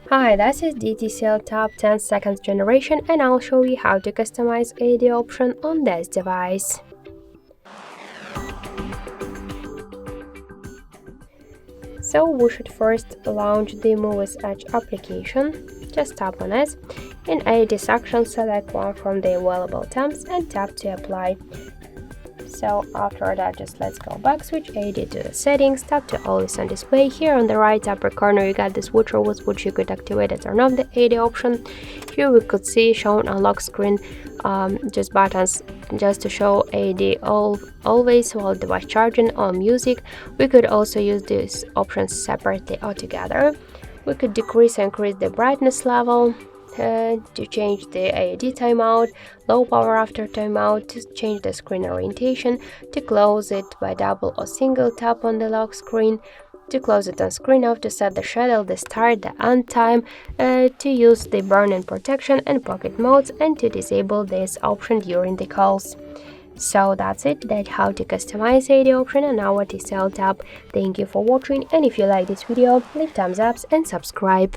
Hi, this is the TCL TAB 10th generation and I'll show you how to customize AOD option on this device. So we should first launch the Muviz Edge application. Just tap on it. In AOD section, select one from the available tabs and tap to apply. So after that, just let's go back, switch AOD to the settings, tap to always on display. Here on the right upper corner you got this switcher with which you could activate or turn off the AOD option. Here we could see shown on lock screen just buttons just to show AOD always while device charging or music. We could also use these options separately altogether. We could decrease and increase the brightness level, to change the AOD timeout, low power after timeout, to change the screen orientation, to close it by double or single tap on the lock screen, to close it on screen off, to set the schedule, the start, the end time, to use the burn and protection and pocket modes, and to disable this option during the calls. So that's it, that's how to customize AOD option on our TCL TAB. Thank you for watching, and if you like this video, leave thumbs up and subscribe.